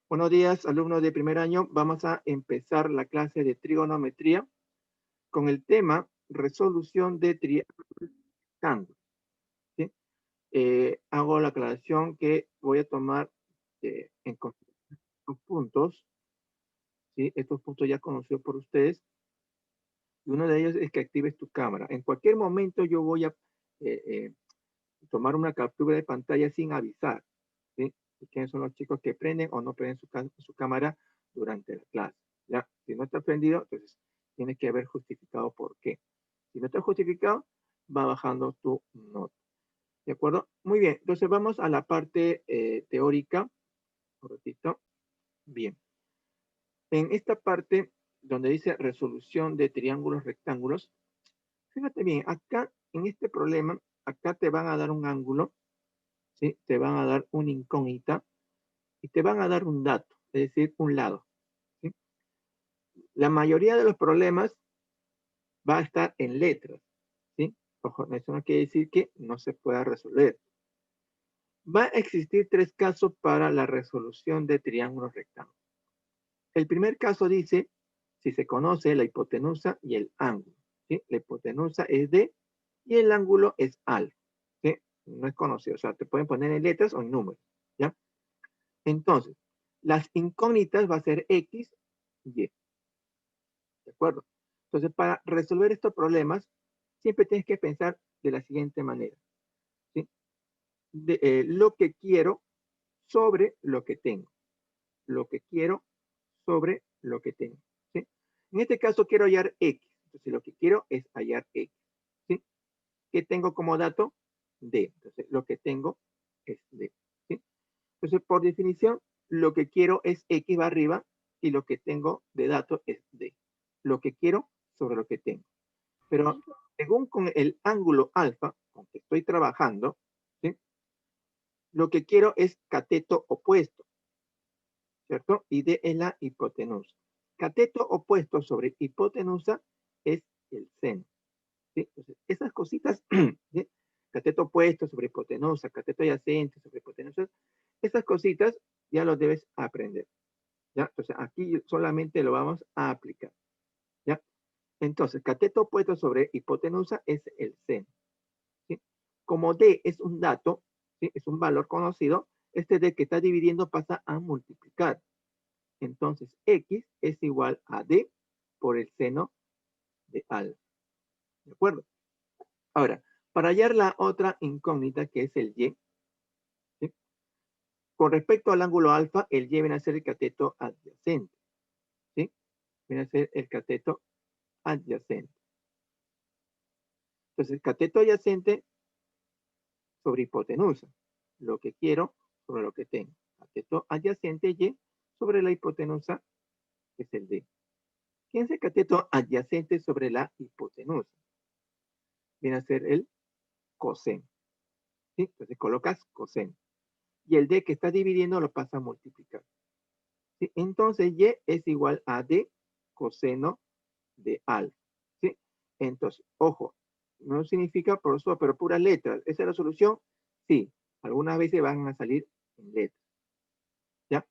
Buenos días, alumnos de primer año. Vamos a empezar la clase de trigonometría con el tema resolución de triángulos. ¿Sí? Hago la aclaración que voy a tomar en consideración estos puntos. ¿Sí? Estos puntos ya conocidos por ustedes. Y uno de ellos es que actives tu cámara. En cualquier momento yo voy a eh, eh, tomar una captura de pantalla sin avisar. ¿Sí? Y quiénes son los chicos que prenden o no prenden su cámara durante la clase. ¿Ya? Si no está prendido, entonces tienes que haber justificado por qué. Si no está justificado, va bajando tu nota. ¿De acuerdo? Muy bien. Entonces vamos a la parte teórica. Un ratito. Bien. En esta parte donde dice resolución de triángulos rectángulos, fíjate bien, acá en este problema, acá te van a dar un ángulo, ¿sí? Te van a dar una incógnita y te van a dar un dato, es decir, un lado. ¿Sí? La mayoría de los problemas va a estar en letras. ¿Sí? Ojo, eso no quiere decir que no se pueda resolver. Va a existir tres casos para la resolución de triángulos rectángulos. El primer caso dice si se conoce la hipotenusa y el ángulo. ¿Sí? La hipotenusa es D y el ángulo es alfa. ¿Sí? No es conocido, o sea, te pueden poner en letras o en números. ¿Ya? Entonces, las incógnitas va a ser X, Y. ¿De acuerdo? Entonces, para resolver estos problemas, siempre tienes que pensar de la siguiente manera. ¿Sí? Lo que quiero sobre lo que tengo. Lo que quiero sobre lo que tengo. ¿Sí? En este caso quiero hallar X. Entonces, lo que quiero es hallar X. ¿Sí? ¿Qué tengo como dato? D. Entonces, lo que tengo es D. ¿Sí? Entonces, por definición, lo que quiero es X va arriba y lo que tengo de dato es D. Lo que quiero sobre lo que tengo. Pero según con el ángulo alfa con que estoy trabajando, ¿sí? Lo que quiero es cateto opuesto, ¿cierto? Y D es la hipotenusa. Cateto opuesto sobre hipotenusa es el seno. ¿Sí? Entonces, esas cositas, ¿sí? Cateto opuesto sobre hipotenusa, cateto adyacente sobre hipotenusa, esas cositas ya lo debes aprender. ¿Ya? Entonces, aquí solamente lo vamos a aplicar. ¿Ya? Entonces, cateto opuesto sobre hipotenusa es el seno. ¿Sí? Como D es un dato, ¿sí? Es un valor conocido, este D que está dividiendo pasa a multiplicar. Entonces, X es igual a D por el seno de alfa. ¿De acuerdo? Ahora, para hallar la otra incógnita que es el Y, ¿sí? Con respecto al ángulo alfa, el Y viene a ser el cateto adyacente. ¿Sí? Viene a ser el cateto adyacente. Entonces, el cateto adyacente sobre hipotenusa. Lo que quiero sobre lo que tengo. Cateto adyacente Y sobre la hipotenusa, que es el D. ¿Quién es el cateto adyacente sobre la hipotenusa? Viene a ser el coseno. ¿Sí? Entonces colocas coseno. Y el D que está dividiendo lo pasa a multiplicar. ¿Sí? Entonces Y es igual a D coseno de alfa. ¿Sí? Entonces, ojo, no significa por eso, pero puras letras. ¿Esa es la solución? Sí, algunas veces van a salir en letras. ¿Ya?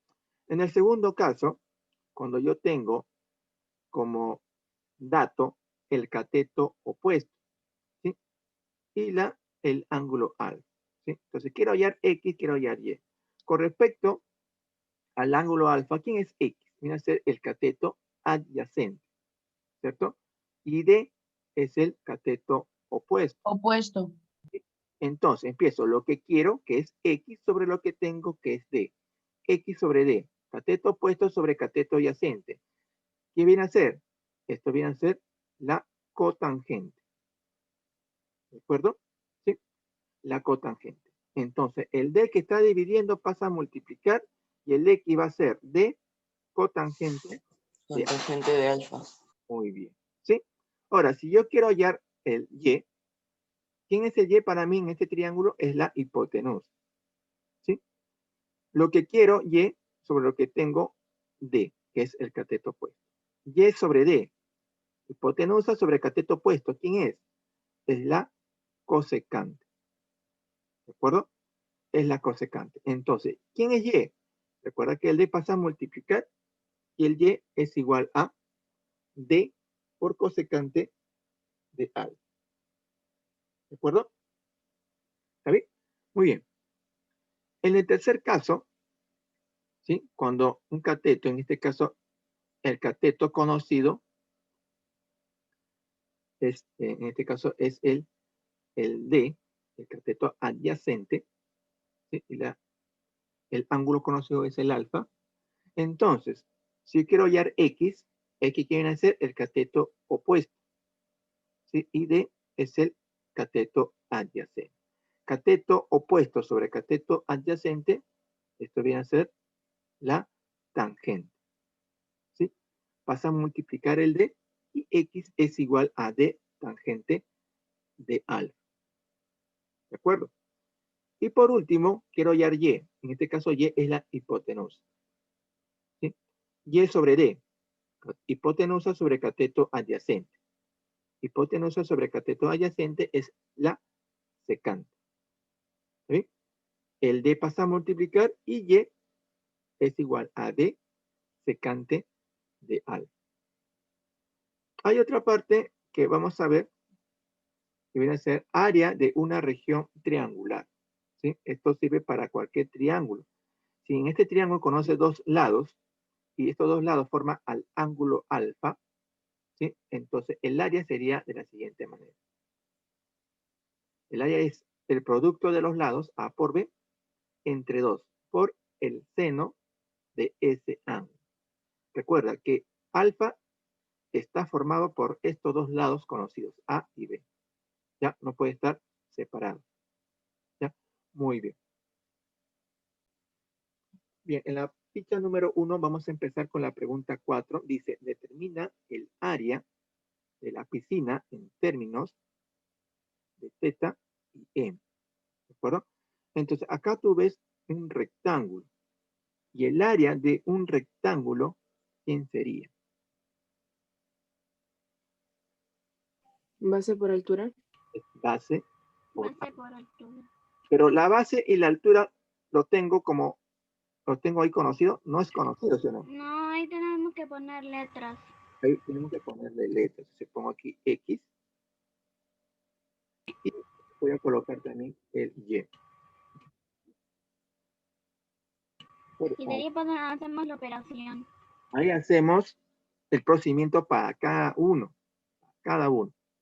En el segundo caso, cuando yo tengo como dato el cateto opuesto, ¿sí? Y el ángulo alfa, ¿sí? Entonces, quiero hallar X, quiero hallar Y. Con respecto al ángulo alfa, ¿quién es X? Viene a ser el cateto adyacente, ¿cierto? Y D es el cateto opuesto. Opuesto. Entonces, empiezo lo que quiero, que es X, sobre lo que tengo, que es D. X sobre D. Cateto opuesto sobre cateto adyacente. ¿Qué viene a ser? Esto viene a ser la cotangente. ¿De acuerdo? ¿Sí? La cotangente. Entonces, el D que está dividiendo pasa a multiplicar y el X va a ser D cotangente de alfa. Cotangente de alfa. Muy bien. ¿Sí? Ahora, si yo quiero hallar el Y, ¿quién es el Y para mí en este triángulo? Es la hipotenusa. ¿Sí? Lo que quiero, Y sobre lo que tengo, D, que es el cateto opuesto. Y sobre D. Hipotenusa sobre cateto opuesto. ¿Quién es? Es la cosecante. ¿De acuerdo? Es la cosecante. Entonces, ¿quién es Y? Recuerda que el D pasa a multiplicar y el Y es igual a D por cosecante de alfa. ¿De acuerdo? ¿Está bien? Muy bien. En el tercer caso, ¿sí? Cuando un cateto, en este caso, el cateto conocido, en este caso es el D, el cateto adyacente, ¿sí? Y el ángulo conocido es el alfa. Entonces, si yo quiero hallar X viene a ser el cateto opuesto, ¿sí? Y D es el cateto adyacente. Cateto opuesto sobre cateto adyacente, esto viene a ser la tangente, ¿sí? Pasa a multiplicar el D y X es igual a D tangente de alfa. ¿De acuerdo? Y por último, quiero hallar Y. En este caso, Y es la hipotenusa, ¿sí? Y sobre D, hipotenusa sobre cateto adyacente. Hipotenusa sobre cateto adyacente es la secante, ¿sí? El D pasa a multiplicar y Y es igual a D secante de alfa. Hay otra parte que vamos a ver, que viene a ser área de una región triangular, ¿sí? Esto sirve para cualquier triángulo. Si en este triángulo conoce dos lados y estos dos lados forman al ángulo alfa, ¿sí? Entonces el área sería de la siguiente manera. El área es el producto de los lados A por B entre 2 por el seno de ese ángulo. Recuerda que alfa está formado por estos dos lados conocidos, A y B. Ya no puede estar separado. ¿Ya? Muy bien. Bien, en la ficha número 1 vamos a empezar con la pregunta 4. Dice, determina el área de la piscina en términos de θ y m. ¿De acuerdo? Entonces, acá tú ves un rectángulo. Y el área de un rectángulo, ¿quién sería? Base por altura. Base por altura. Pero la base y la altura lo tengo ahí conocido, no es conocido, ¿sí o no? No, ahí tenemos que poner letras. Ahí tenemos que ponerle letras. Se pongo aquí X y voy a colocar también el Y. Y de ahí hacemos la operación. Ahí hacemos el procedimiento para cada uno.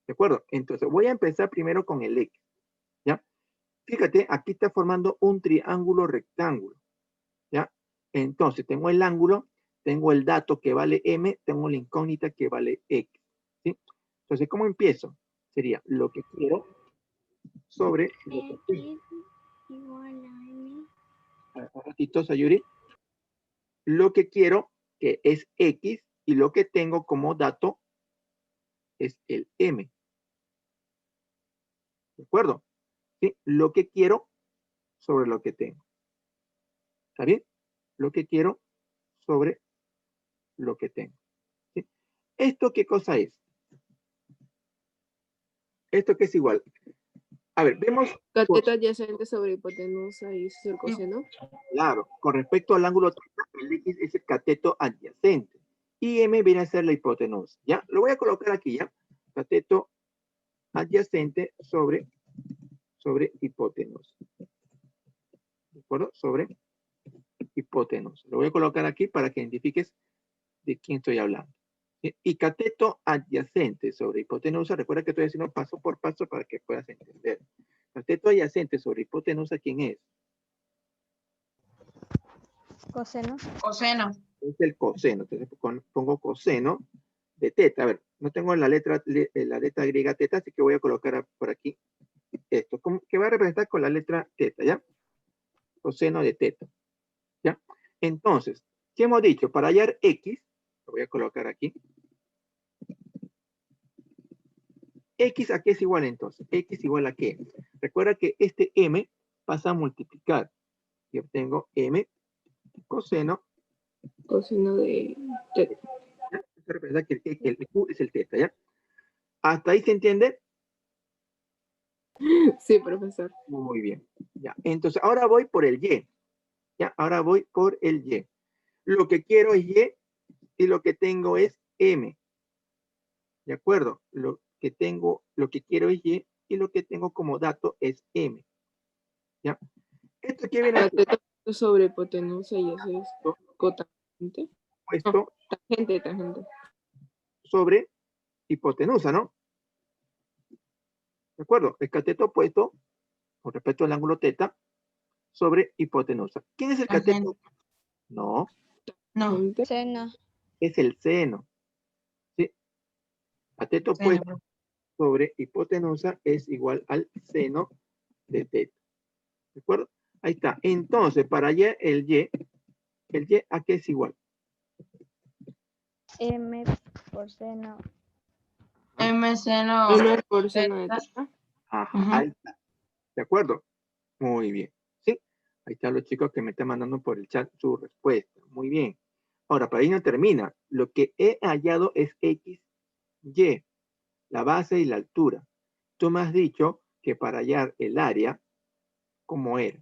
¿De acuerdo? Entonces voy a empezar primero con el X. ¿Ya? Fíjate, aquí está formando un triángulo rectángulo. ¿Ya? Entonces tengo el ángulo, tengo el dato que vale M, tengo la incógnita que vale X. ¿Sí? Entonces, ¿cómo empiezo? Sería lo que quiero sobre lo que tengo. X igual a M. Un ratito, Sayuri. Lo que quiero, que es X, y lo que tengo como dato es el M. ¿De acuerdo? ¿Sí? Lo que quiero sobre lo que tengo. ¿Está bien? Lo que quiero sobre lo que tengo. ¿Sí? ¿Esto qué cosa es? ¿Esto qué es igual? A ver, vemos. Cateto adyacente sobre hipotenusa y ese es el coseno. Claro, con respecto al ángulo θ, el X es el cateto adyacente. Y M viene a ser la hipotenusa. ¿Ya? Lo voy a colocar aquí, ¿ya? Cateto adyacente sobre hipotenusa. ¿De acuerdo? Sobre hipotenusa. Lo voy a colocar aquí para que identifiques de quién estoy hablando. ¿Sí? Y cateto adyacente sobre hipotenusa, recuerda que estoy haciendo paso por paso para que puedas entender. Cateto adyacente sobre hipotenusa, ¿quién es? Coseno. Coseno. Es el coseno. Entonces pongo coseno de teta. A ver, no tengo la letra griega teta, así que voy a colocar por aquí esto, que va a representar con la letra teta, ¿ya? Coseno de teta, ¿ya? Entonces, ¿qué hemos dicho? Para hallar X, lo voy a colocar aquí. X a qué es igual entonces? X igual a qué? Recuerda que este M pasa a multiplicar y obtengo M coseno. Coseno de teta. ¿Ya? Esto representa que el Q es el teta, ¿ya? ¿Hasta ahí se entiende? Sí, profesor. Muy bien. Ya. Entonces, ahora voy por el Y. Ya, ahora voy por el Y. Lo que quiero es Y y lo que tengo es M. ¿De acuerdo? Lo que quiero es Y y lo que tengo como dato es M. ¿Ya? ¿Esto qué viene a ser? Cateto sobre hipotenusa y eso es cotangente. Puesto Tangente. sobre hipotenusa, ¿no? ¿De acuerdo? El cateto puesto con respecto al ángulo teta sobre hipotenusa. ¿Quién es el cateto? No, Tangente. Seno. es el seno. ¿Sí? Cateto puesto sobre hipotenusa es igual al seno de teta. ¿De acuerdo? Ahí está. Entonces, para Y, el Y ¿a qué es igual? M por seno. M seno. M por seno de teta. Ajá, ahí está. ¿De acuerdo? Muy bien. ¿Sí? Ahí están los chicos que me están mandando por el chat su respuesta. Muy bien. Ahora, para ahí no termina. Lo que he hallado es X, Y, la base y la altura. Tú me has dicho que para hallar el área, ¿cómo era?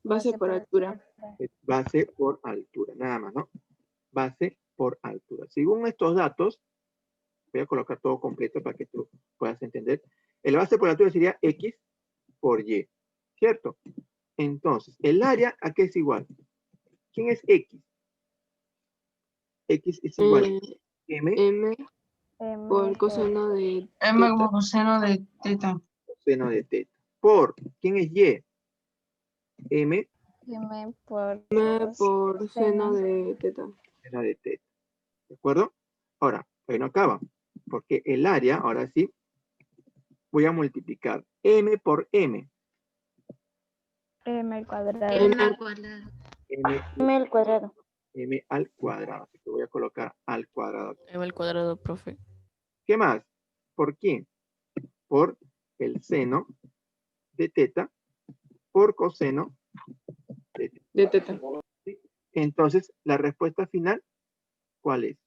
Base por altura. Base por altura, nada más, ¿no? Base por altura. Según estos datos, voy a colocar todo completo para que tú puedas entender. El base por altura sería X por Y, ¿cierto? Entonces, el área, ¿a qué es igual? ¿Quién es X? X es igual a M M por coseno de M teta. como seno de teta. seno de teta. Por, ¿quién es Y? M M por M por seno de teta. seno de teta. ¿De acuerdo? Ahora, ahí no acaba, porque el área, ahora sí, voy a multiplicar M por M. M al cuadrado. M al cuadrado. M, M al cuadrado. M al cuadrado. Así que voy a colocar al cuadrado. M al cuadrado, profe. ¿Qué más? ¿Por quién? Por el seno de teta por coseno de teta. Entonces, la respuesta final, ¿cuál es?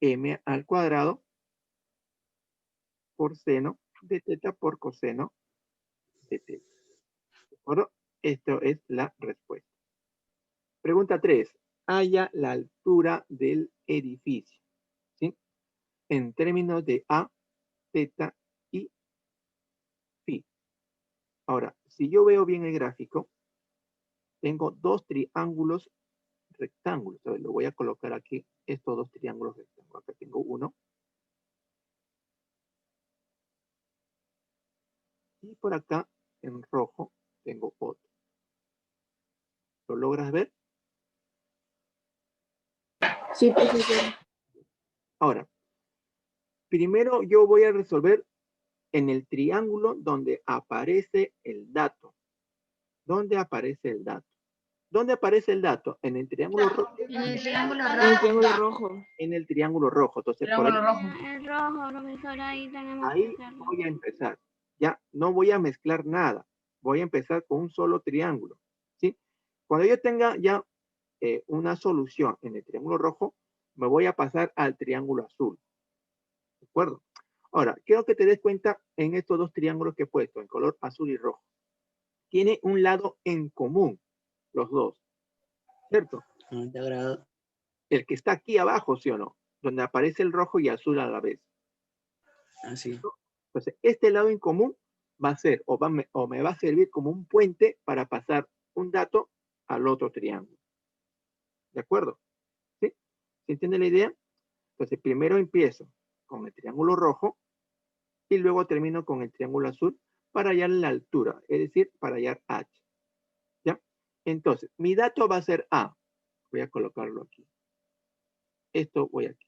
M al cuadrado por seno de teta por coseno de teta. ¿De acuerdo? Esto es la respuesta. Pregunta 3. Halla la altura del edificio. ¿Sí? En términos de A, teta y phi. Ahora, si yo veo bien el gráfico, tengo dos triángulos rectángulos. A ver, lo voy a colocar aquí, estos dos triángulos rectángulos. Acá tengo uno. Y por acá, en rojo, tengo otro. ¿Lo logras ver? Sí, profesor. Ahora, primero yo voy a resolver en el triángulo donde aparece el dato. ¿Dónde aparece el dato? ¿Dónde aparece el dato? En el triángulo rojo. En el triángulo El rojo. triángulo rojo. En el triángulo rojo. Entonces, Triángulo rojo. El rojo, profesor, ahí tenemos ahí que hacerlo. voy a empezar. Ya no voy a mezclar nada. Voy a empezar con un solo triángulo. ¿Sí? Cuando yo tenga ya una solución en el triángulo rojo, me voy a pasar al triángulo azul. ¿De acuerdo? Ahora, quiero que te des cuenta en estos dos triángulos que he puesto, en color azul y rojo. Tiene un lado en común, los dos, ¿cierto? 90 grados. El que está aquí abajo, ¿sí o no? Donde aparece el rojo y azul a la vez. Así. Entonces, este lado en común va a ser o me va a servir como un puente para pasar un dato al otro triángulo. ¿De acuerdo? ¿Sí? ¿Se entiende la idea? Entonces, primero empiezo con el triángulo rojo y luego termino con el triángulo azul para hallar la altura, es decir, para hallar H. ¿Ya? Entonces, mi dato va a ser A. Voy a colocarlo aquí. Esto voy aquí.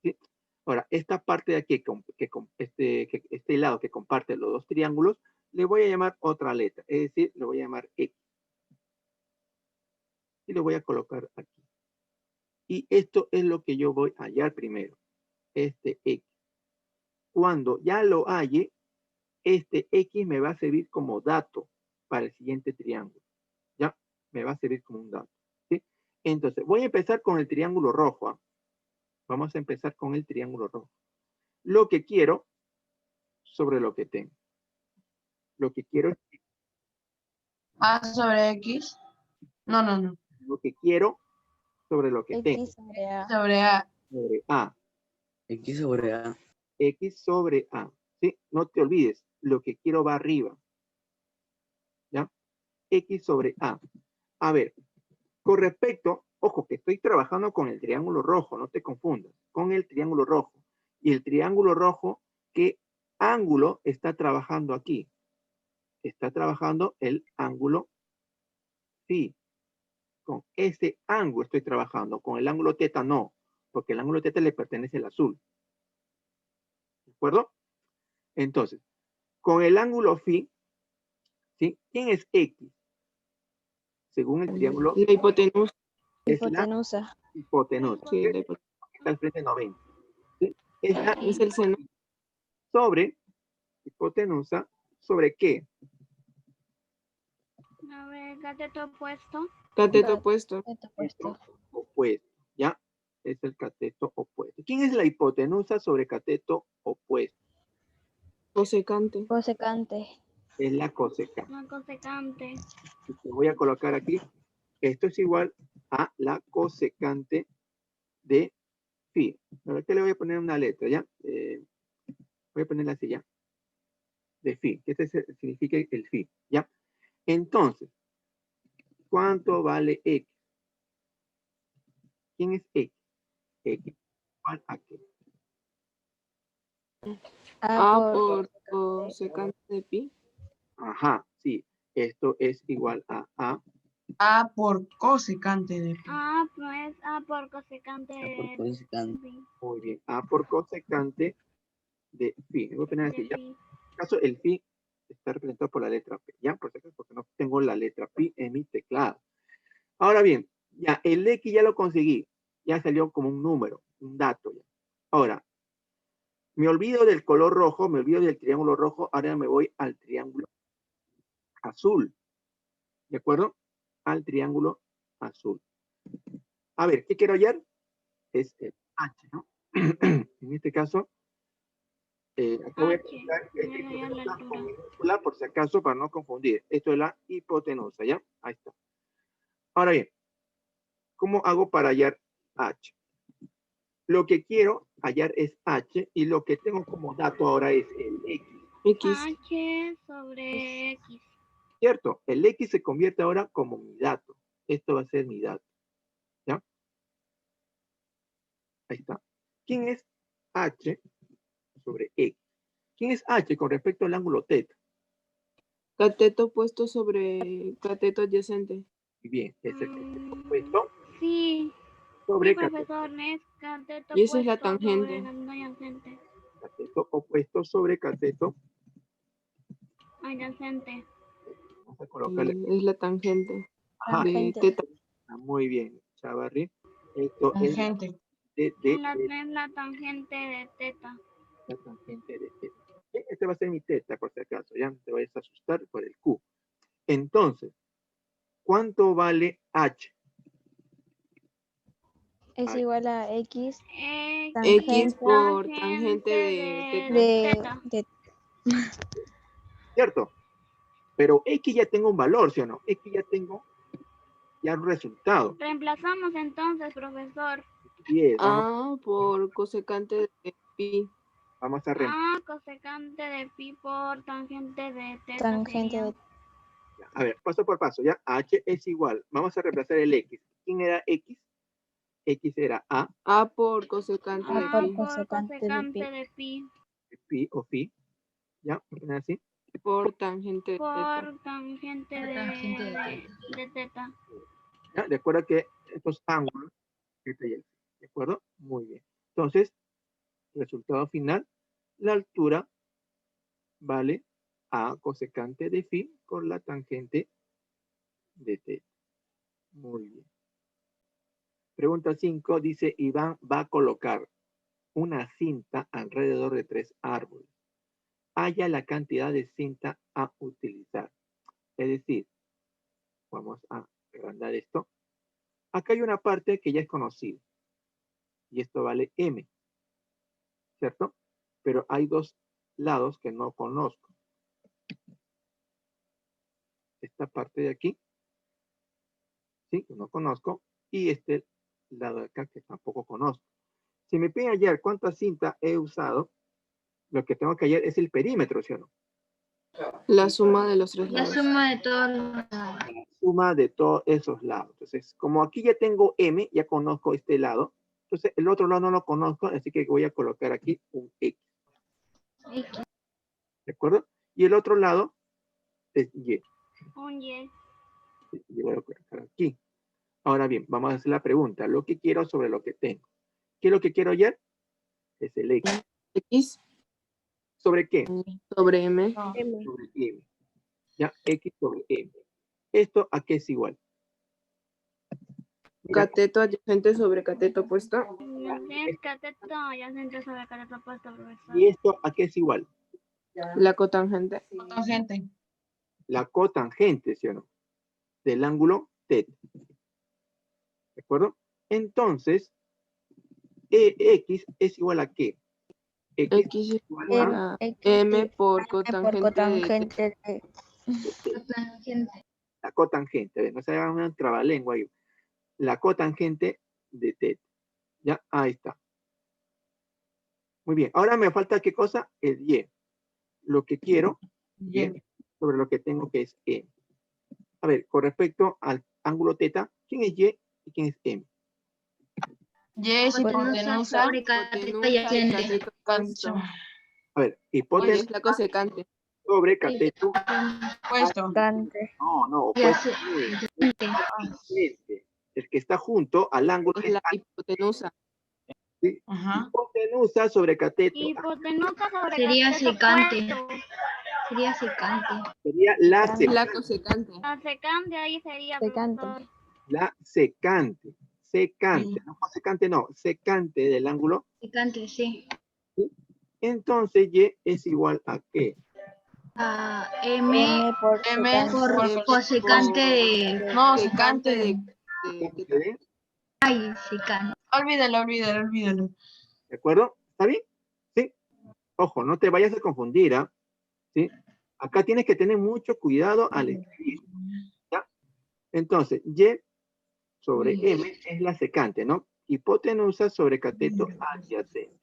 ¿Sí? Ahora, esta parte de aquí, este lado que comparte los dos triángulos, le voy a llamar otra letra, es decir, le voy a llamar X. Y lo voy a colocar aquí. Y esto es lo que yo voy a hallar primero, este X. Cuando ya lo halle, este X me va a servir como dato para el siguiente triángulo. ¿Ya? Me va a servir como un dato. ¿Sí? Entonces, voy a empezar con el triángulo rojo. ¿Ah? Vamos a empezar con el triángulo rojo. Lo que quiero sobre lo que tengo. Lo que quiero es A sobre X. No. Lo que quiero sobre lo que tengo. X sobre A. Sobre A. Sobre A. X sobre A. X sobre A. ¿Sí? No te olvides, lo que quiero va arriba. ¿Ya? X sobre A. A ver, con respecto, ojo, que estoy trabajando con el triángulo rojo, no te confundas, con el triángulo rojo. Y el triángulo rojo, ¿qué ángulo está trabajando aquí? Está trabajando el ángulo phi. Con ese ángulo estoy trabajando, con el ángulo teta no, porque el ángulo teta le pertenece al azul. ¿De acuerdo? Entonces, con el ángulo phi, ¿sí? ¿Quién es X? Según el triángulo, La hipotenusa. es la Hipotenusa. hipotenusa. Sí, la hipotenusa. Está al frente de 90. ¿Sí? Es la Es el seno. sobre hipotenusa, ¿sobre qué? A ver, cateto opuesto. Cateto opuesto. Cateto opuesto. Cateto opuesto, ¿ya? Es el cateto opuesto. ¿Quién es la hipotenusa sobre cateto opuesto? Cosecante. Cosecante. Es la cosecante. La cosecante. Y te voy a colocar aquí, esto es igual a la cosecante de phi. A ver, ¿qué le voy a poner una letra, ya? Voy a ponerla así, ya. De phi, que este significa el phi, ¿ya? Entonces, ¿cuánto vale X? ¿Quién es X? X igual a qué? A A por cosecante de pi. Ajá, sí. Esto es igual a A. A por cosecante de Pi. Ah, pues A por cosecante A por cosecante. de Muy bien. A por cosecante de phi. Voy a poner así, ya. En pi. este caso, el phi está representado por la letra P, ¿ya? Por si acaso, porque no tengo la letra pi en mi teclado. Ahora bien, ya, el X ya lo conseguí. Ya salió como un número, un dato ya. Ahora, me olvido del color rojo, me olvido del triángulo rojo, ahora me voy al triángulo azul. ¿De acuerdo? Al triángulo azul. A ver, ¿qué quiero hallar? Es el H, ¿no? En este caso, acá voy a H. colocar Voy a hallar la hipotenusa con altura. minúscula por si acaso para no confundir. Esto es la hipotenusa, ¿ya? Ahí está. Ahora bien, ¿cómo hago para hallar H? Lo que quiero hallar es H y lo que tengo como dato ahora es el X, X. H sobre X. ¿cierto? El X se convierte ahora como mi dato. Esto va a ser mi dato, ¿ya? Ahí está. ¿Quién es H sobre X? ¿Quién es H con respecto al ángulo teta? Cateto opuesto sobre cateto adyacente. Muy bien, es el cateto opuesto Sí, sobre sí, cateto, profesor, es cateto Y esa es la opuesto sobre tangente. adyacente. cateto opuesto sobre cateto. Adyacente. Vamos a colocarle. Es la tangente Ajá, de Tangente. teta. muy bien, Chavarri. Esto es Tangente. Es la tangente de teta. la tangente de teta. Este va a ser mi teta, por si acaso, ya no te vayas a asustar por el Q. Entonces, ¿cuánto vale H? Es Ay. igual a X X X tangente por tangente de teta. de teta. ¿Cierto? Pero X ya tengo un valor, ¿sí o no? X ya tengo ya un resultado. Reemplazamos entonces, profesor. 10. A por cosecante de pi. Vamos a reemplazar. A cosecante de pi por tangente de teta. tangente Sería. de A ver, paso por paso, ¿ya? H es igual. Vamos a reemplazar el X. ¿Quién era X? X era A, A por cosecante de A A por pi. por cosecante de cosecante pi de pi pi o phi. ¿Ya? Voy a poner así. Por tangente de teta. por tangente de teta. ¿Ya? De acuerdo a que estos ángulos, este y el, ¿de acuerdo? Muy bien. Entonces, resultado final, la altura vale A cosecante de phi por la tangente de teta. Muy bien. Pregunta 5 dice, Iván va a colocar una cinta alrededor de 3 árboles. Haya la cantidad de cinta a utilizar. Es decir, vamos a agrandar esto. Acá hay una parte que ya es conocida. Y esto vale M, ¿cierto? Pero hay dos lados que no conozco. esta parte de aquí, ¿sí? Que no conozco, y este lado de acá que tampoco conozco. Si me piden hallar cuánta cinta he usado, lo que tengo que hallar es el perímetro, ¿sí o no? La suma de los tres La lados. suma de todos los lados. La suma de todos esos lados. Entonces, como aquí ya tengo M, ya conozco este lado, entonces el otro lado no lo conozco, así que voy a colocar aquí un X. ¿De acuerdo? Y el otro lado es Y. Un Y. Y voy a colocar aquí. Ahora bien, vamos a hacer la pregunta. Lo que quiero sobre lo que tengo. ¿Qué es lo que quiero hallar? Es el X. X ¿Sobre qué? sobre M. Sobre M. Ya, X sobre M. ¿Esto a qué es igual? Mira, Cateto adyacente sobre cateto opuesto. Es cateto adyacente sobre cateto opuesto, profesor. ¿y esto a qué es igual? La cotangente. Tangente. La cotangente, ¿sí o no? Del ángulo θ. ¿De acuerdo? Entonces, X es igual a ¿qué? X es igual a M por cotangente de La cotangente. A ver, no se haga una trabalengua ahí. La cotangente de θ. Ya, ahí está. Muy bien. Ahora me falta ¿qué cosa? El Y. Lo que quiero, Y, sobre lo que tengo que es M. A ver, con respecto al ángulo θ, ¿quién es Y y quién es M? Y es hipotenusa. sobre cateto hipotenusa y adyacente. cateto opuesto. A ver, Y hipotenusa es la cosecante. sobre cateto. Puesto. No, Y pues así- el que está junto al ángulo Es es la hipotenusa. ¿sí? Ajá. Hipotenusa sobre cateto. Hipotenusa sobre Sería cateto secante. opuesto. Sería secante. Sería la Es secante. la cosecante. La secante ahí sería, profesor. La secante. Secante. Sí. No, secante no. Secante del ángulo. Secante, sí. Entonces, Y es igual a ¿qué? A M por por cosecante de... No, secante secante. de Ay, secante. Olvídalo. ¿De acuerdo? ¿Está bien? Sí. Ojo, no te vayas a confundir, ¿ah? ¿Sí? Acá tienes que tener mucho cuidado al escribir. ¿Ya? Entonces, Y sobre M es la secante, ¿no? Hipotenusa sobre cateto adyacente.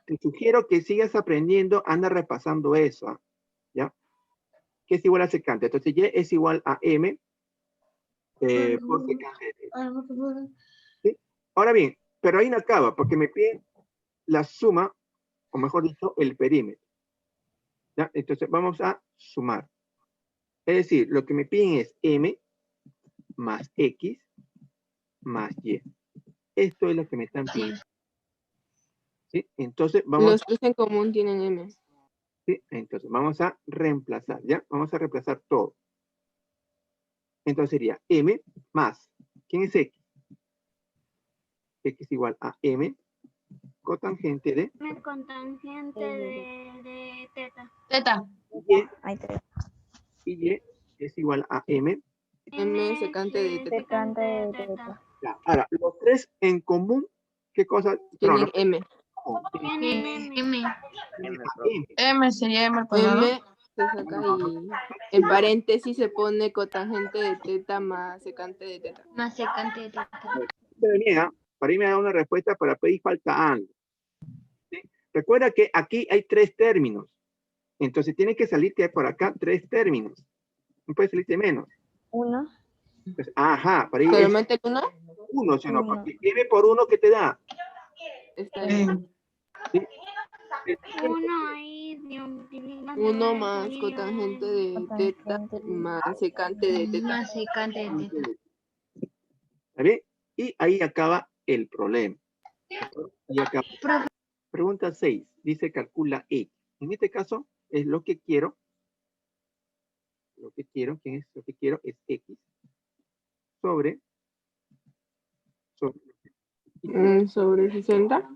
Te sugiero que sigas aprendiendo, anda repasando eso, ¿ah? ¿Ya? Que es igual a secante. Entonces, Y es igual a M por secante. ¿Sí? Ahora bien, pero ahí no acaba, porque me piden la suma, o mejor dicho, el perímetro. ¿Ya? Entonces, vamos a sumar. Es decir, lo que me piden es M más X más Y. Esto es lo que me están pidiendo. ¿Sí? Entonces, los tres en común tienen M. ¿sí? Entonces, vamos a reemplazar, ¿ya? Vamos a reemplazar todo. Entonces sería M más, ¿quién es X? X igual a M cotangente de M con tangente de teta. Teta. Y Y es igual a M. M secante de teta. Secante de teta. Ya. Ahora, los tres en común, ¿qué cosa? Tienen M. Tienen M. M sería M al cuadrado. M se saca y en paréntesis se pone cotangente de teta más secante de teta. Más secante de teta. Para irme a dar una respuesta, para pedir falta algo. ¿Sí? Recuerda que aquí hay tres términos. Entonces tiene que salirte por acá tres términos. No puede salirte menos. Uno. Entonces, ajá, para ir ¿Solamente el uno? uno, ¿sí o no? Porque M por uno, ¿qué te da? Está bien. ¿Sí? Uno ahí. Uno más cotangente de teta más secante de teta. Más secante de teta. ¿Está bien? Y ahí acaba el problema. Y acaba. Pregunta 6. Dice calcula X. En este caso es lo que quiero. ¿Quién es? Lo que quiero es X sobre Sobre 60.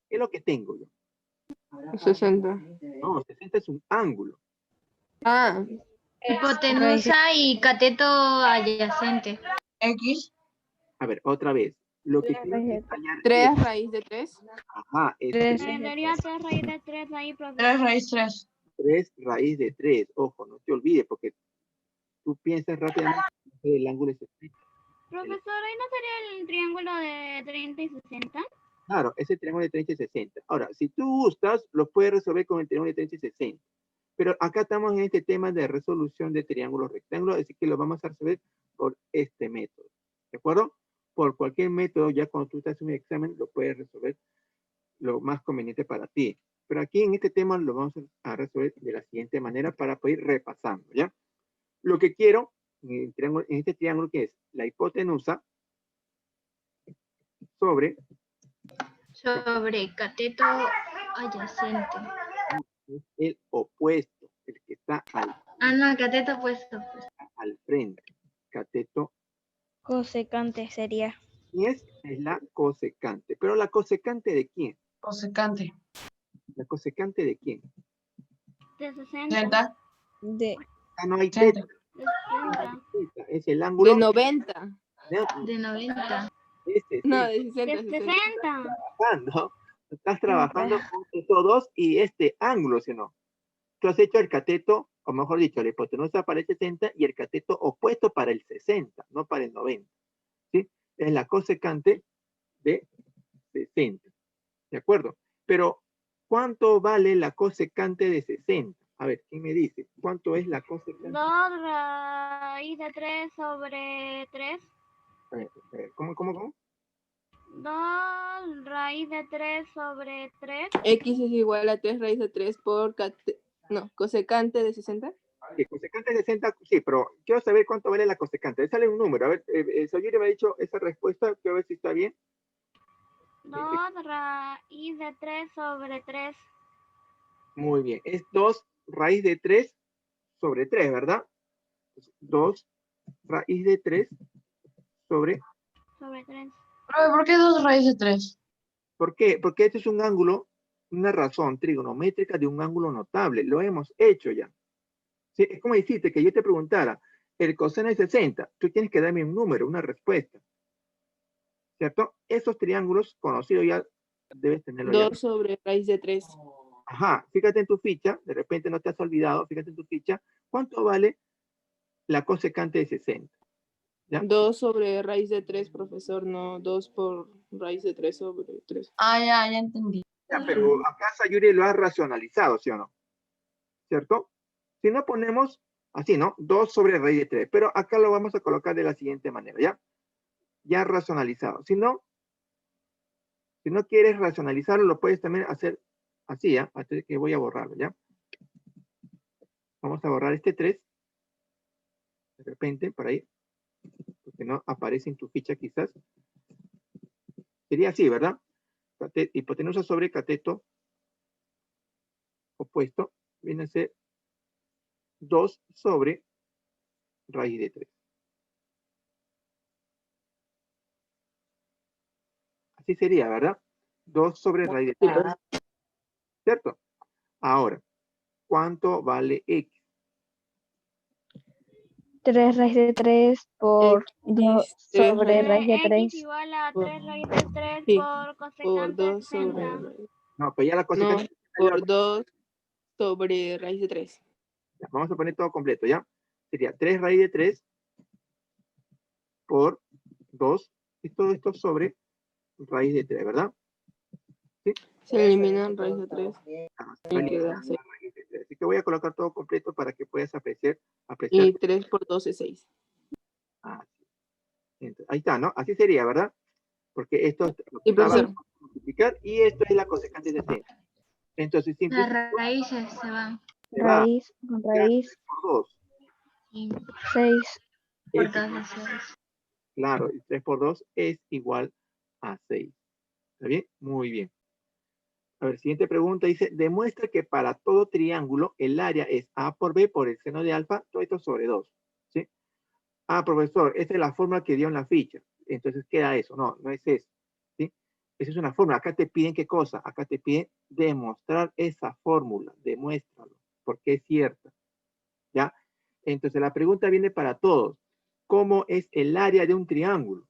¿qué es lo que tengo yo? 60. No, 60 es un ángulo. Ah, Hipotenusa y cateto adyacente. X. A ver, otra vez. Lo que quiero es hallar 3 raíz de 3. Ajá, es Sería 3 raíz de 3 ahí, profesor. 3 raíz 3. 3 raíz de 3. Ojo, no te olvides, porque tú piensas rápidamente el ángulo es 60. Profesor, ¿ahí no sería el triángulo de 30 y 60? Claro, es el triángulo de 30 y 60. Ahora, si tú gustas, lo puedes resolver con el triángulo de 30 y 60. Pero acá estamos en este tema de resolución de triángulos rectángulos, así que lo vamos a resolver por este método. ¿De acuerdo? Por cualquier método, ya cuando tú estás en un examen, lo puedes resolver lo más conveniente para ti. Pero aquí en este tema lo vamos a resolver de la siguiente manera para poder ir repasando, ¿ya? Lo que quiero en este triángulo, que es la hipotenusa sobre cateto adyacente. el opuesto, el que está No, cateto opuesto. al frente. Cateto Cosecante sería. y es la cosecante. Pero ¿la cosecante de quién? Cosecante. ¿La cosecante de quién? De 60. 60. De No hay 60. teta. De 60. Es el ángulo De 90. De 90. No, de De 60. 60. Estás trabajando con estos dos y este ángulo, si no. Tú has hecho el cateto, o mejor dicho, la hipotenusa para el 60 y el cateto opuesto para el 60, no para el 90. ¿Sí? Es la cosecante de 60. ¿De acuerdo? Pero, ¿cuánto vale la cosecante de 60? A ver, ¿quién me dice? ¿Cuánto es la cosecante? 2 raíz de 3 sobre 3. A ver, ¿cómo? 2 raíz de 3 sobre 3. X es igual a 3 raíz de 3 por cosecante de 60. Sí, cosecante de 60, sí, pero quiero saber cuánto vale la cosecante. Sale un número. A ver, Sayuri me ha dicho esa respuesta, quiero ver si está bien. 2 raíz de 3 sobre 3. Muy bien, es 2 raíz de 3 sobre 3, ¿verdad? 2 raíz de 3 sobre... Sobre 3. Profe, ¿por qué 2 raíz de 3? ¿Por qué? Porque este es un ángulo, una razón trigonométrica de un ángulo notable. Lo hemos hecho ya. ¿Sí? Es como decirte que yo te preguntara, el coseno de 60, tú tienes que darme un número, una respuesta. ¿Cierto? Esos triángulos conocidos ya debes tenerlo ya. 2 sobre raíz de 3. Ajá, fíjate en tu ficha, de repente no te has olvidado, fíjate en tu ficha, ¿cuánto vale la cosecante de 60? ¿Ya? 2 sobre raíz de 3, profesor, no 2 por raíz de 3 sobre 3. Ya entendí. Ya, pero acá Sayuri lo ha racionalizado, ¿sí o no? ¿Cierto? Si no ponemos así, ¿no? 2 sobre raíz de 3, pero acá lo vamos a colocar de la siguiente manera, ¿ya? Ya racionalizado. Si no quieres racionalizarlo, lo puedes también hacer así, ¿ya? Así que voy a borrarlo, ¿ya? Vamos a borrar este 3. De repente, por ahí. Porque no aparece en tu ficha quizás. Sería así, ¿verdad? Hipotenusa sobre cateto opuesto viene a ser 2 sobre raíz de 3. Así sería, ¿verdad? 2 sobre raíz de 3. ¿Cierto? Ahora, ¿cuánto vale X? 3 raíz de 3 por 2 sobre raíz raíz de 3. X igual a 3 raíz de 3 Sí, por por cosecante de 2 sobre 60. No, pues ya la No, cosecante. por 2 sobre raíz de 3. Ya, vamos a poner todo completo, ¿ya? Sería 3 raíz de 3 por 2. Y todo esto sobre raíz de 3, ¿verdad? ¿Sí? Se eliminan raíz de 3. Raíz Y queda 6. de 3. Así que voy a colocar todo completo para que puedas apreciar. Y 3 por 2 es 6. Ah, sí. Entonces, ahí está, ¿no? Así sería, ¿verdad? Porque esto es lo que Y profesor, estaba a multiplicar y esto es la cosecante de 3. Entonces, Las simplifico, raíces se van. se va Raíz con raíz, por 2. 6. Por Es 2 de 6. claro, y 3 por 2 es igual a 6. ¿Está bien? Muy bien. A ver, siguiente pregunta dice, demuestra que para todo triángulo el área es A por B por el seno de alfa, todo esto sobre 2. ¿Sí? Ah, profesor, esta es la fórmula que dio en la ficha. Entonces queda eso. No, no es eso. ¿Sí? Esa es una fórmula. Acá te piden ¿qué cosa? Acá te piden demostrar esa fórmula. Demuéstralo, porque es cierta. ¿Ya? Entonces la pregunta viene para todos. ¿Cómo es el área de un triángulo?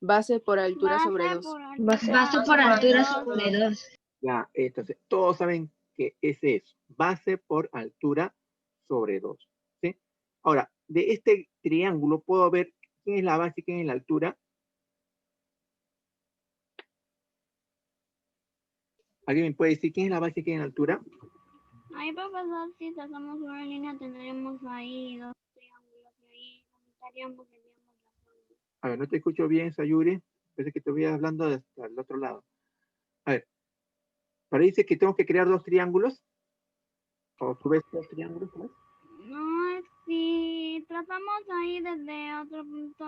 base por altura sobre 2. Base por altura sobre 2. Ya, entonces todos saben que es eso. Base por altura sobre 2. ¿Sí? Ahora, de este triángulo puedo ver quién es la base y quién es la altura. ¿Alguien me puede decir quién es la base y quién es la altura? Ahí, profesor, si sacamos una línea, tendremos ahí dos triángulos y ahí comentaríamos, veríamos la forma. A ver, no te escucho bien, Sayuri. Parece que te voy hablando hasta el otro lado. A ver. Pero dice que tengo que crear dos triángulos. ¿O tú ves dos triángulos? ¿No? No, si tratamos ahí desde otro punto,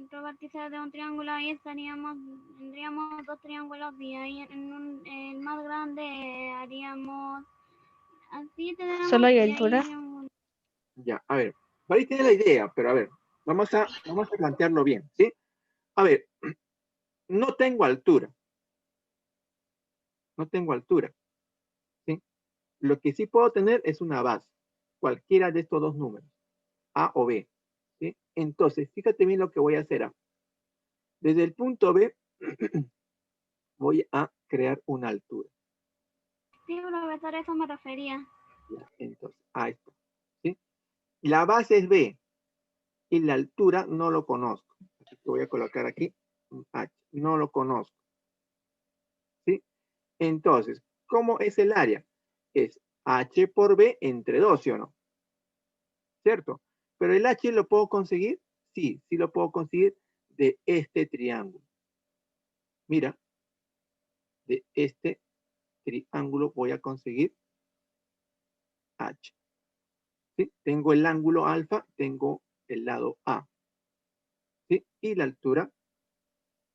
otro vértice de un triángulo, ahí tendríamos dos triángulos y ahí en el más grande haríamos, así tenemos. ¿Solo hay y ahí altura? Ya, a ver. Ahí tiene la idea, pero a ver, vamos a plantearlo bien, ¿sí? A ver, no tengo altura. No tengo altura, ¿sí? Lo que sí puedo tener es una base, cualquiera de estos dos números, A o B, ¿sí? Entonces, fíjate bien lo que voy a hacer. Desde el punto B, voy a crear una altura. Sí, profesor, eso me refería. Ya, entonces, ahí está, ¿sí? La base es B y la altura no lo conozco. Así que voy a colocar aquí un H, no lo conozco, ¿sí? Entonces, ¿cómo es el área? Es H por B entre 2, ¿sí o no? ¿Cierto? Pero el H lo puedo conseguir, sí lo puedo conseguir de este triángulo. Mira, de este triángulo voy a conseguir H. ¿Sí? Tengo el ángulo alfa, tengo el lado A. ¿Sí? Y la altura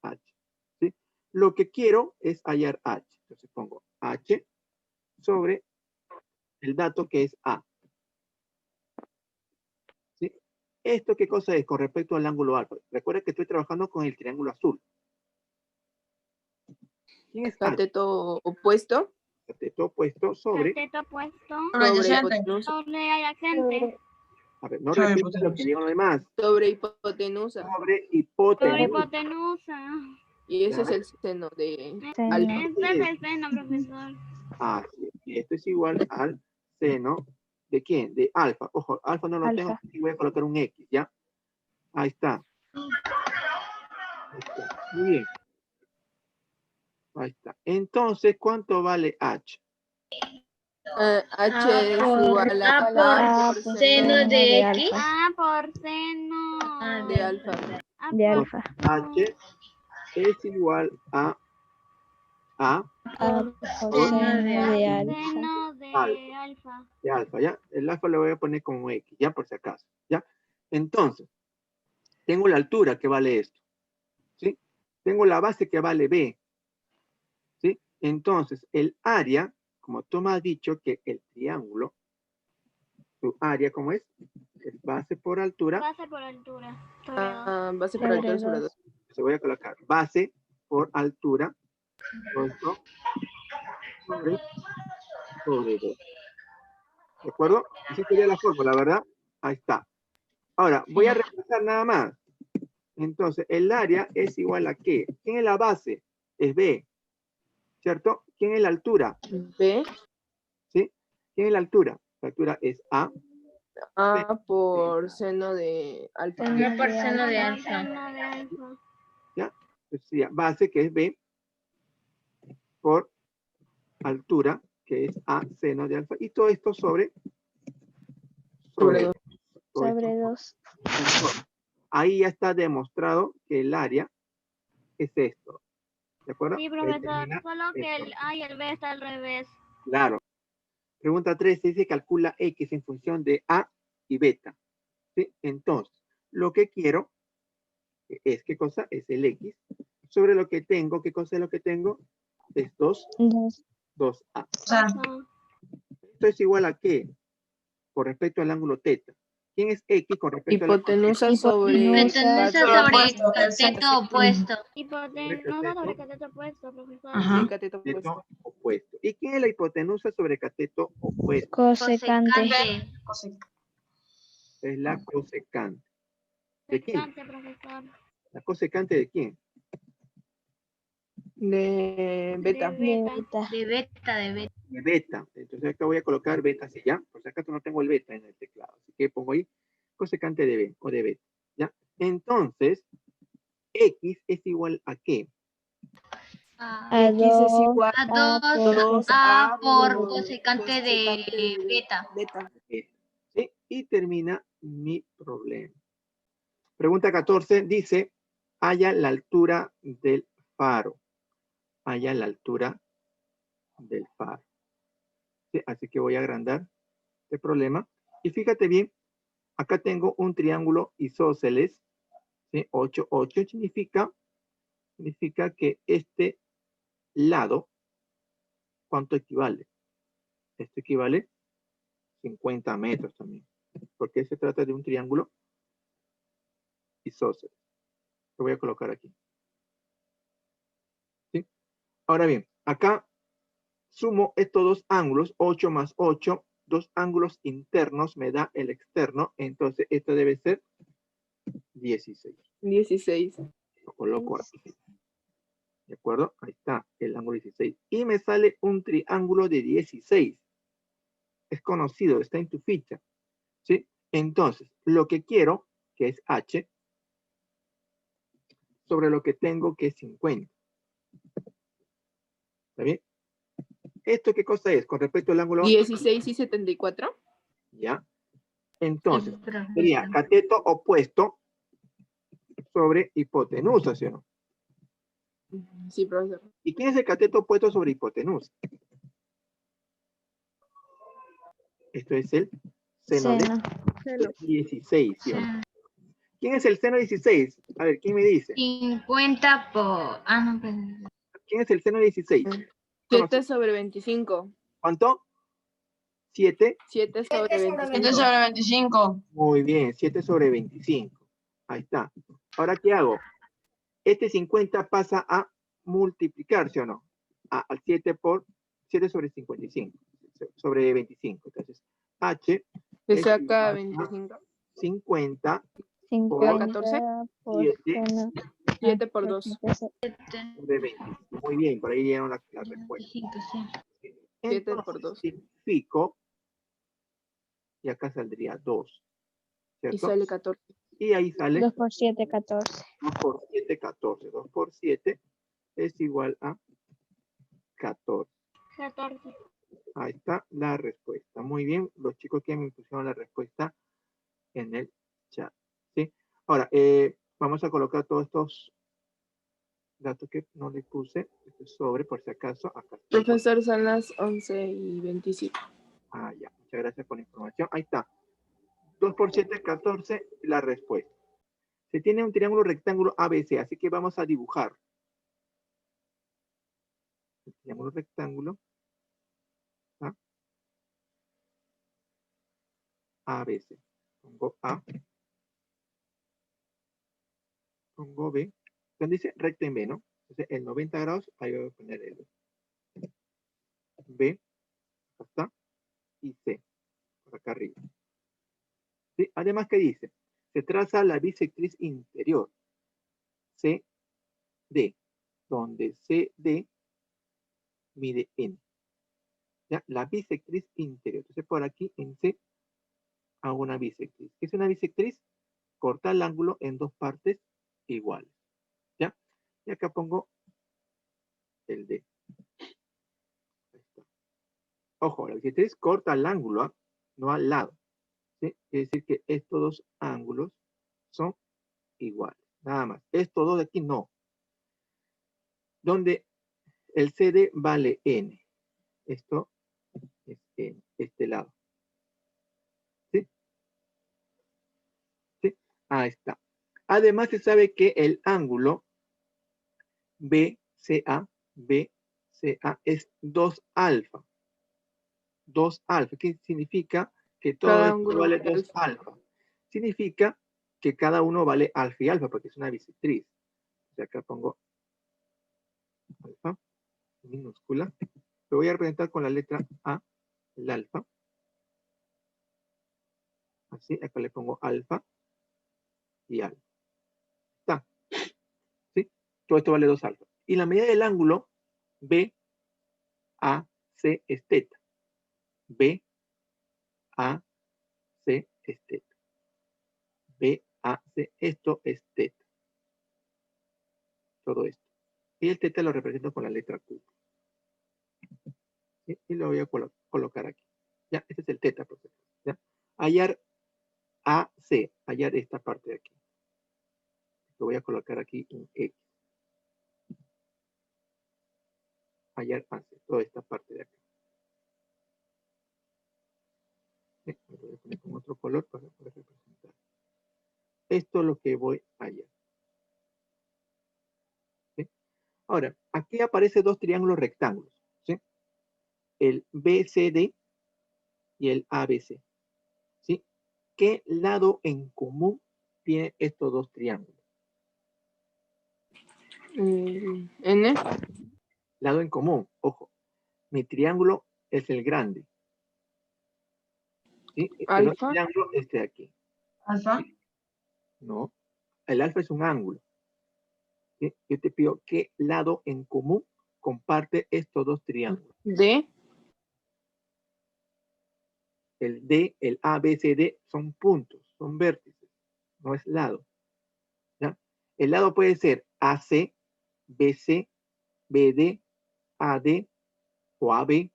H. ¿Sí? Lo que quiero es hallar H. Entonces pongo H sobre el dato que es A. ¿Sí? ¿Esto qué cosa es con respecto al ángulo alfa? Recuerda que estoy trabajando con el triángulo azul. ¿Quién es H? Cateto opuesto Cateto opuesto sobre... Cateto opuesto sobre Adyacente. hipotenusa. sobre adyacente. A ver, no Sobre repito lo que hipotenusa. digo lo demás. Sobre hipotenusa. Sobre Sobre hipotenusa. hipotenusa. Y ese Ya es el seno de Seno. alfa. Este es el seno, profesor. Así es. Y esto es igual al seno de quién? De alfa. Ojo, alfa no lo tengo, Alfa. así voy a colocar un X, ¿ya? Ahí está. Ahí está. Muy bien. Ahí está. Entonces, ¿cuánto vale H? H es igual a A A por por seno seno de de X. alfa. A por seno. de alfa. A De por alfa. H es igual a A por Seno seno de de alfa. alfa. seno de Alfa. alfa. De alfa, ¿ya? El alfa le voy a poner como X, ¿ya? Por si acaso, ¿ya? Entonces, tengo la altura que vale esto, ¿sí? Tengo la base que vale B, ¿sí? Entonces, el área, como tú me has dicho que el triángulo, su área, ¿cómo es? Es base por altura. Base por altura. Sobre dos. Base por Sobre altura sobre 2. Se voy a colocar base por altura, puesto sobre 2. ¿De acuerdo? Así sería la fórmula, ¿verdad? Ahí está. Ahora, voy a repasar nada más. Entonces, el área es igual a ¿qué? ¿Quién es la base? Es B, ¿cierto? ¿Quién es la altura? B. ¿Sí? ¿Quién es la altura? La altura es A. A por seno de alfa. A por seno de alfa. Seno de alfa. ¿Ya? Entonces sería base, que es B, por altura, que es A seno de alfa. Y todo esto sobre Sobre todo Sobre esto. 2. Entonces, ahí ya está demostrado que el área es esto. ¿De acuerdo? Sí, Ahí profesor. termina Solo que esto. el A y el B está al revés. Claro. Pregunta 3 dice calcula X en función de A y beta. ¿Sí? Entonces, lo que quiero es, ¿qué cosa? Es el X. Sobre lo que tengo, ¿qué cosa es lo que tengo? Es 2, 2A. O sea, Esto es igual a ¿qué? Con respecto al ángulo teta. ¿Quién es X con respecto al ángulo hipotenusa teta? sobre Hipotenusa sobre cateto opuesto. Hipotenusa sobre cateto opuesto, profesor. Ajá. Sí, cateto opuesto. Cateto opuesto. ¿Y quién es la hipotenusa sobre cateto opuesto? Cosecante. Es la cosecante. ¿De quién? Secante, profesor. ¿La cosecante de quién? De beta. De De beta. beta. De beta, de beta. De beta. Entonces acá voy a colocar beta, ¿sí? ¿Ya? Por si acaso no tengo el beta en el teclado. Así que pongo ahí cosecante de B o de beta. ¿Ya? Entonces, X es igual a ¿qué? A X es 2 igual A A 2 por A por por cosecante de beta. beta. ¿Sí? Y termina mi problema. Pregunta 14 dice, halla la altura del faro. Halla la altura del faro. ¿Sí? Así que voy a agrandar este problema. Y fíjate bien, acá tengo un triángulo isósceles, ¿sí? 8, 8 significa que este lado, ¿cuánto equivale? Esto equivale 50 metros también, porque se trata de un triángulo isósceles. Lo voy a colocar aquí. ¿Sí? Ahora bien, acá sumo estos dos ángulos, 8 más 8, dos ángulos internos me da el externo, entonces esto debe ser 16. 16. Lo coloco aquí. ¿De acuerdo? Ahí está el ángulo 16. Y me sale un triángulo de 16. Es conocido, está en tu ficha. ¿Sí? Entonces, lo que quiero, que es H, sobre lo que tengo, que es 50. ¿Está bien? ¿Esto qué cosa es? Con respecto al ángulo... 16 y 74. ¿Ya? Entonces, Pero- sería cateto opuesto sobre hipotenusa, ¿sí o no? Sí, profesor. ¿Y quién es el cateto opuesto sobre hipotenusa? Esto es el seno seno. de 16, ¿sí o no? Sí. ¿Quién es el seno de 16? A ver, ¿quién me dice? 50 por... Ah, no, pues... ¿Quién es el seno de 16? 7 sobre 25. ¿Cuánto? 7. 7 sobre 7 25. sobre 25. Muy bien, 7 sobre 25. Ahí está. Ahora, ¿qué hago? Este 50 pasa a multiplicar, ¿sí o no? Al 7 por 7 sobre 55, sobre 25. Entonces, H Se es saca igual a 25. 50 ¿Por 14? 50 por 7 seno. 7 por 2. sobre 25. Muy bien, por ahí dieron la respuesta. 25, sí. 7 por Entonces, 2. simplifico, y acá saldría 2, Y ¿cierto? sale 14. Y ahí sale 2 por 7, 14. 2 por 7, 14. 2 por 7 es igual a 14. 14. Ahí está la respuesta. Muy bien, los chicos que me pusieron la respuesta en el chat. ¿Sí? Ahora, vamos a colocar todos estos datos que no les puse este sobre, por si acaso. Acá está. Profesor, son las 11 y 25. Ah, ya. Muchas gracias por la información. Ahí está. 2 por 7, 14, la respuesta. Se tiene un triángulo rectángulo ABC, así que vamos a dibujar. El triángulo rectángulo ABC. Pongo A. Pongo B. Donde dice recta en B, ¿no? Entonces, el 90 grados, ahí voy a poner el B. Acá está. Y C. Por acá arriba. ¿Sí? Además, ¿qué dice? Se traza la bisectriz interior. CD. Donde CD mide N. ¿Ya? La bisectriz interior. Entonces, por aquí en C hago una bisectriz. ¿Qué es una bisectriz? Corta el ángulo en dos partes iguales. ¿Ya? Y acá pongo el D. Ahí está. Ojo, la bisectriz corta el ángulo, ¿eh? No al lado. ¿Sí? Quiere decir que estos dos ángulos son iguales. Nada más. Estos dos de aquí no. Donde el CD vale N. Esto es N, este lado. ¿Sí? ¿Sí? Ahí está. Además se sabe que el ángulo BCA es 2 alfa. 2 alfa. ¿Qué significa? Que todo Cada esto ángulo vale vale 2 alfa. Significa que cada uno vale alfa y alfa porque es una bisectriz. O sea, acá pongo alfa minúscula. Lo voy a representar con la letra A, el alfa. Así, acá le pongo alfa y alfa. Está. ¿Sí? Todo esto vale 2 alfa. Y la medida del ángulo BAC es teta. BAC es teta. BAC, esto es teta. Todo esto. Y el teta lo represento con la letra Q. ¿Sí? Y lo voy a colocar aquí. Ya, este es el teta, por ejemplo. ¿Ya? Hallar AC, hallar esta parte de aquí. Lo voy a colocar aquí en X. Hallar AC, toda esta parte de acá. Lo voy a poner con otro color para poder representar. Esto es lo que voy a hallar. ¿Sí? Ahora, aquí aparecen dos triángulos rectángulos. ¿Sí? El BCD y el ABC. ¿Sí? ¿Qué lado en común tienen estos dos triángulos? N. Lado en común, ojo. Mi triángulo es el grande. ¿Sí? El otro Alfa. triángulo es este de aquí. Alfa. No. El alfa es un ángulo. ¿Sí? Yo te pido qué lado en común comparte estos dos triángulos. D. El D, el A, B, C, D son puntos, son vértices, no es lado. ¿Ya? El lado puede ser AC, BC, BD, AD o AB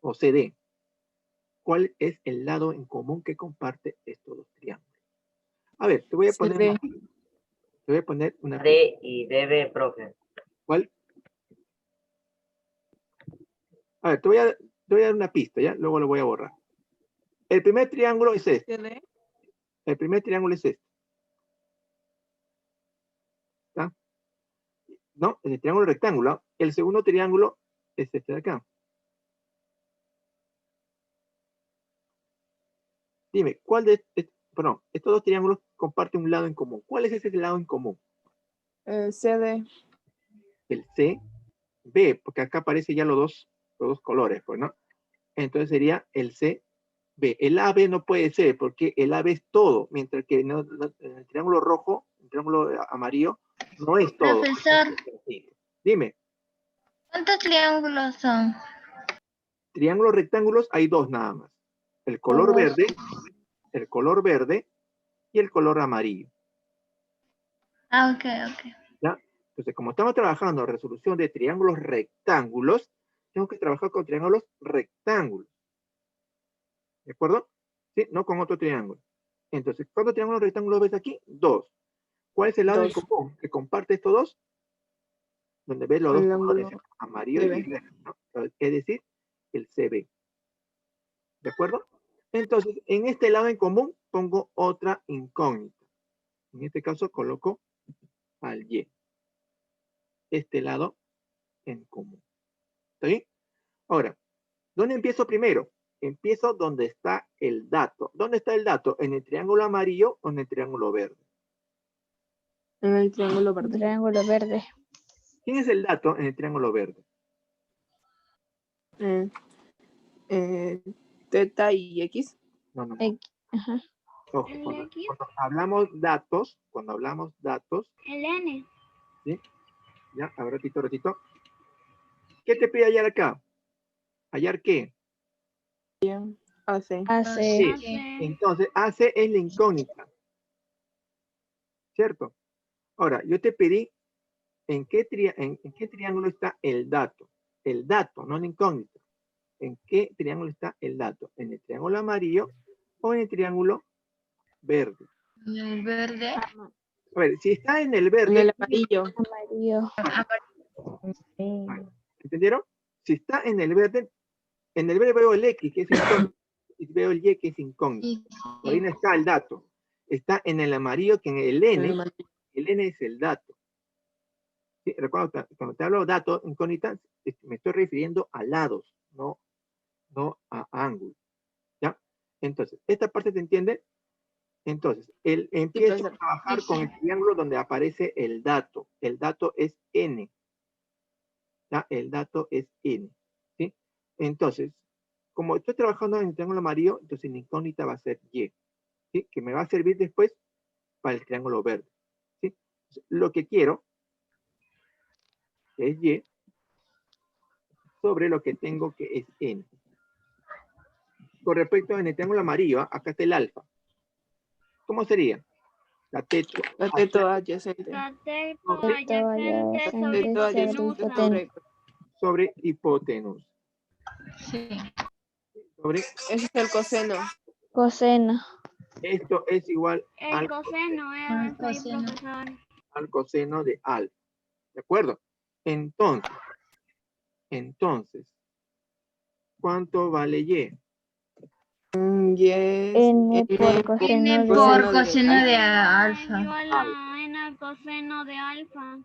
o CD. ¿Cuál es el lado en común que comparte estos dos triángulos? A ver, te voy a poner CD. una pista. D y DB, profe. ¿Cuál? A ver, te voy a dar una pista, ¿ya? Luego lo voy a borrar. El primer triángulo es este. CD. El primer triángulo es este. ¿Está? No, el triángulo rectángulo. El segundo triángulo es este de acá. Dime, ¿cuál de perdón, estos dos triángulos comparten un lado en común? ¿Cuál es ese lado en común? CD. El CB, porque acá aparecen ya los dos colores, pues, ¿no? Entonces sería el CB. El AB no puede ser, porque el AB es todo, mientras que en el triángulo rojo, el triángulo amarillo, no es todo. Profesor, Dime, ¿cuántos triángulos son? triángulos rectángulos hay dos nada más. El color Dos. verde y el color amarillo. Ah, ok, ok. ¿Ya? Entonces, como estamos trabajando en resolución de triángulos rectángulos, tengo que trabajar con triángulos rectángulos. ¿De acuerdo? ¿Sí? No con otro triángulo. Entonces, ¿cuántos triángulos rectángulos ves aquí? Dos. ¿Cuál es el lado en Dos. común que comparte estos dos? Donde ves los dos El colores, ángulo amarillo CB. y verde, ¿no? Es decir, el CB. ¿De acuerdo? Entonces, en este lado en común pongo otra incógnita. En este caso coloco al Y. Este lado en común. ¿Está bien? Ahora, ¿dónde empiezo primero? Empiezo donde está el dato. ¿Dónde está el dato? ¿En el triángulo amarillo o en el triángulo verde? En el triángulo verde. Triángulo verde. ¿Quién es el dato en el triángulo verde? Teta y X. No. Ajá. Ojo, ¿El cuando X? hablamos datos, El N. ¿sí? Ya, a ver, ratito. ¿Qué te pide hallar acá? ¿Hallar qué? AC. AC. Sí. AC. Entonces, AC es la incógnita. ¿Cierto? Ahora, yo te pedí en qué triángulo está el dato. El dato, no la incógnita. ¿En qué triángulo está el dato? ¿En el triángulo amarillo o en el triángulo verde? El verde. A ver, si está en el En verde, el amarillo. Amarillo. ¿entendieron? Si está en el verde veo el X, que es incógnito, y veo el Y, que es incógnito. Por ahí no está el dato. Está en el amarillo, que en el En el N, amarillo. el N es el dato. ¿Sí? Recuerda, cuando te hablo de datos incógnitas, me estoy refiriendo a lados, no a ángulos. ¿Ya? Entonces, ¿esta parte se entiende? Entonces, empiezo a profesor. trabajar con el triángulo donde aparece el dato. El dato es N. ¿Ya? El dato es N. ¿Sí? Entonces, como estoy trabajando en el triángulo amarillo, entonces mi incógnita va a ser Y. ¿Sí? Que me va a servir después para el triángulo verde. ¿Sí? Entonces, lo que quiero que es Y, sobre lo que tengo, que es N. Con respecto en el triángulo amarillo, acá está el alfa. ¿Cómo sería? Cateto Cateto adyacente. Cateto Cateto adyacente sobre Cateto adyacente hipotenusa. sobre. sobre hipotenusa. Sí. Sobre, Ese es el coseno. Coseno. esto es igual El coseno es ahí, coseno. profesor. al coseno de alfa. ¿De acuerdo? Entonces, ¿cuánto vale Y? Y es N por N coseno N de por coseno de coseno de Es alfa. igual a n al coseno de alfa.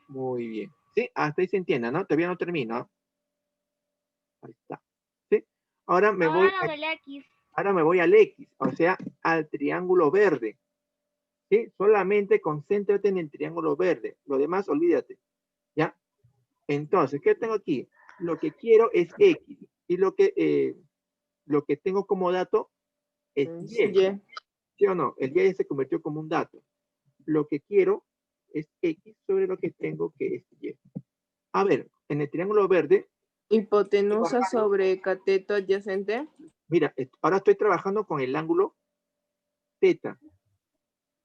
Muy bien. ¿Sí? Hasta ahí se entiende, ¿no? Todavía no termino. Ahí está. ¿Sí? Ahora me voy Ahora lo del X. al X, o sea, al triángulo verde. ¿Sí? Solamente concéntrate en el triángulo verde. Lo demás, olvídate. ¿Ya? Entonces, ¿qué tengo aquí? Lo que quiero es X. Y lo que tengo como dato es Y. Y. ¿Sí o no? El Y ya se convirtió como un dato. Lo que quiero es X sobre lo que tengo, que es Y. A ver, en el triángulo verde, Hipotenusa sobre cateto adyacente. mira, ahora estoy trabajando con el ángulo teta,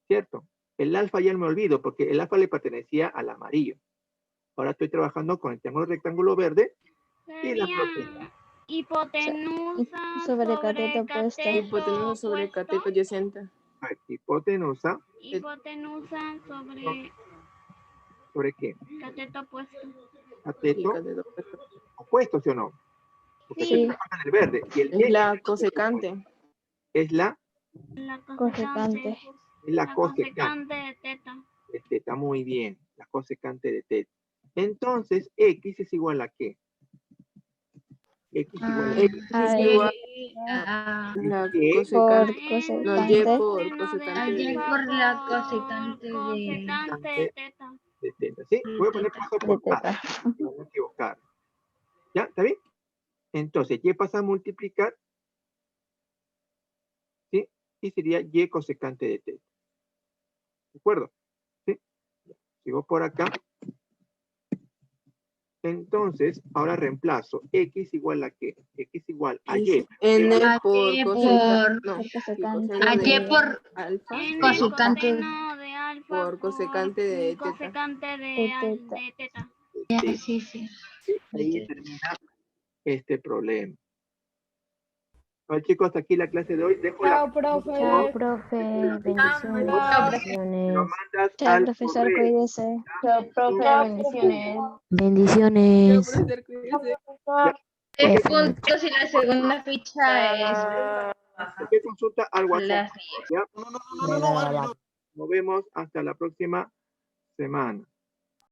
¿cierto? El alfa ya me olvido, porque el alfa le pertenecía al amarillo. Ahora estoy trabajando con el triángulo rectángulo verde y el ángulo teta. Sería hipotenusa sobre cateto opuesto. Hipotenusa sobre cateto adyacente. A ver, hipotenusa, Hipotenusa sobre ¿sobre qué? cateto opuesto. Y Cateto cateto opuesto. opuesto, ¿sí o no? Porque Sí. estoy trabajando en el verde. Y el Es Y la cosecante. es la La Cosecante. La cosecante cosecante de teta. de teta. Muy bien, la cosecante de teta. Entonces, X es igual a ¿qué? X igual a X Ah, es igual Ah, a la Y cosecante. por No, Y cosecante. por cosecante Y de por la cosecante de Cosecante de teta. de teta. ¿Sí? Voy a poner paso por De paso, teta. para no equivocar. ¿Ya? ¿Está bien? Entonces, Y pasa a multiplicar, ¿sí? Y sería Y cosecante de teta. ¿De acuerdo? ¿Sí? Sigo por acá. Entonces, ahora reemplazo X igual a ¿qué? X igual a Y. N A por Y cosecante. No, por cosecante coseno A de Y por alfa. N cosecante coseno de alfa Por cosecante de teta. cosecante de teta. de teta. de sí, sí. Ahí termina este problema. Bueno, chicos, hasta aquí la clase de hoy. Dejo la Chao, profe. me lo Bendiciones. mandas Chao, al profesor. correo. Cuídese. Chao, Bendiciones. Chao, Bendiciones. profesor, cuídese. Ya, 3 puntos y la segunda ficha es cualquier consulta al WhatsApp. las 10. ¿Ya? Nos vemos hasta la próxima semana.